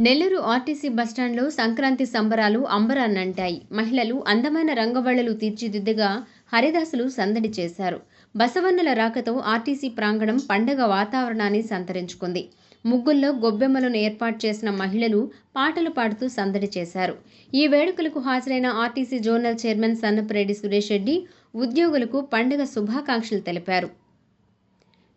Nellore RTC బస్టాండ్లో సంక్రాంతి సంబరాలు అంబరాన్నంటాయి. మహిళలు అందమైన రంగవళ్లులు తీర్చిదిద్దగా హరిదాసులు సందడి చేశారు. బసవన్నల రాకతో ఆర్టీసీ ప్రాంగణం పండగ వాతావరణాన్ని సంతరించుకుంది. ముగ్గుల్లో గొబ్బెమ్మలను ఏర్పాటు చేసిన మహిళలు పాటలు పాడుతూ సందడి చేశారు. ఈ వేడుకలకు హాజరైన RTC zonal chairman Sannapareddy Suresh Reddy ఉద్యోగులకు పండగ శుభాకాంక్షలు తెలిపారు.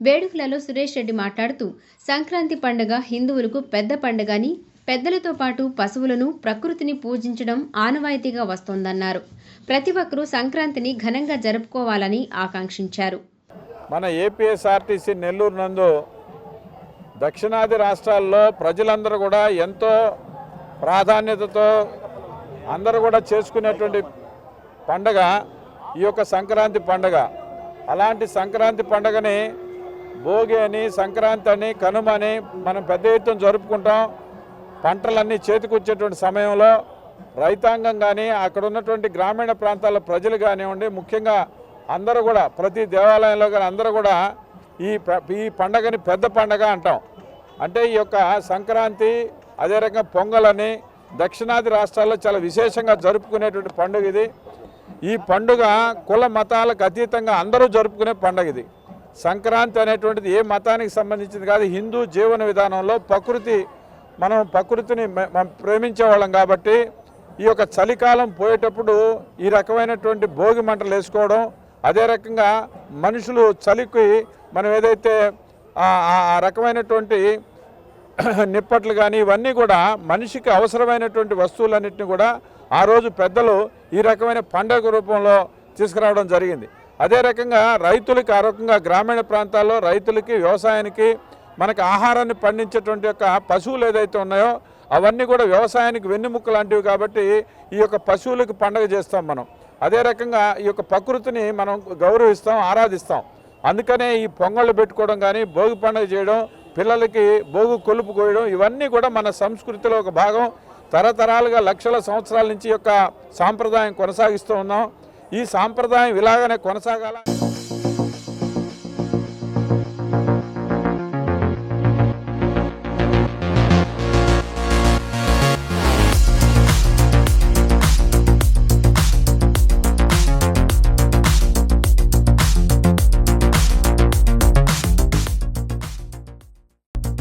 వేడుకలలో సురేష్ రెడ్డి మాట్లాడుతూ సంక్రాంతి పండుగ హిందువులకు పెద్ద పండుగని, పెద్దలతో పాటు పశువులను, ప్రకృతిని పూజించడం ఆనవాయితీగా వస్తోందన్నారు. ప్రతి ఒక్కరూ సంక్రాంతిని ఘనంగా జరుపుకోవాలని ఆకాంక్షించారు. మన ఏపీఎస్ఆర్టీసీ నెల్లూరు నందు దక్షిణాది రాష్ట్రాల్లో ప్రజలందరూ కూడా ఎంతో ప్రాధాన్యతతో అందరూ కూడా చేసుకునేటువంటి పండగ ఈ యొక్క సంక్రాంతి పండగ. అలాంటి సంక్రాంతి పండగని భోగి అని, సంక్రాంతి అని, కనుమ అని మనం పెద్ద ఎత్తున జరుపుకుంటాం. పంటలన్నీ చేతికొచ్చేటువంటి సమయంలో రైతాంగం కానీ, అక్కడ ఉన్నటువంటి గ్రామీణ ప్రాంతాల ప్రజలు కానివ్వండి, ముఖ్యంగా అందరూ కూడా ప్రతి దేవాలయంలో కానీ అందరూ కూడా ఈ పండగని పెద్ద పండగ అంటాం. అంటే ఈ యొక్క సంక్రాంతి, అదే రకంగా పొంగలని దక్షిణాది రాష్ట్రాల్లో చాలా విశేషంగా జరుపుకునేటువంటి పండుగ ఇది. ఈ పండుగ కుల మతాలకు అతీతంగా అందరూ జరుపుకునే పండుగ ఇది. సంక్రాంతి అనేటువంటిది ఏ మతానికి సంబంధించింది కాదు. హిందూ జీవన విధానంలో మనం ప్రకృతిని ప్రేమించే వాళ్ళం కాబట్టి ఈ యొక్క చలికాలం పోయేటప్పుడు ఈ రకమైనటువంటి భోగి మంటలు వేసుకోవడం, అదే రకంగా మనుషులు చలికి మనం ఏదైతే ఆ రకమైనటువంటి నిప్పట్లు కానీ ఇవన్నీ కూడా మనిషికి అవసరమైనటువంటి వస్తువులన్నింటినీ కూడా ఆ రోజు పెద్దలు ఈ రకమైన పండుగ రూపంలో తీసుకురావడం జరిగింది. అదే రకంగా రైతులకి, ఆ రకంగా గ్రామీణ ప్రాంతాల్లో రైతులకి, వ్యవసాయానికి, మనకు ఆహారాన్ని పండించేటువంటి యొక్క పశువులు ఏదైతే ఉన్నాయో అవన్నీ కూడా వ్యవసాయానికి వెన్నెముక్క లాంటివి కాబట్టి ఈ యొక్క పశువులకు పండుగ చేస్తాం మనం. అదే రకంగా ఈ యొక్క ప్రకృతిని మనం గౌరవిస్తాం, ఆరాధిస్తాం. అందుకనే ఈ పొంగళ్ళు పెట్టుకోవడం కానీ, భోగి పండుగ చేయడం, పిల్లలకి భోగు కొలుపు కోయడం ఇవన్నీ కూడా మన సంస్కృతిలో ఒక భాగం. తరతరాలుగా లక్షల సంవత్సరాల నుంచి యొక్క సాంప్రదాయం కొనసాగిస్తూ ఉన్నాం. ఈ సాంప్రదాయం ఇలాగనే కొనసాగాల.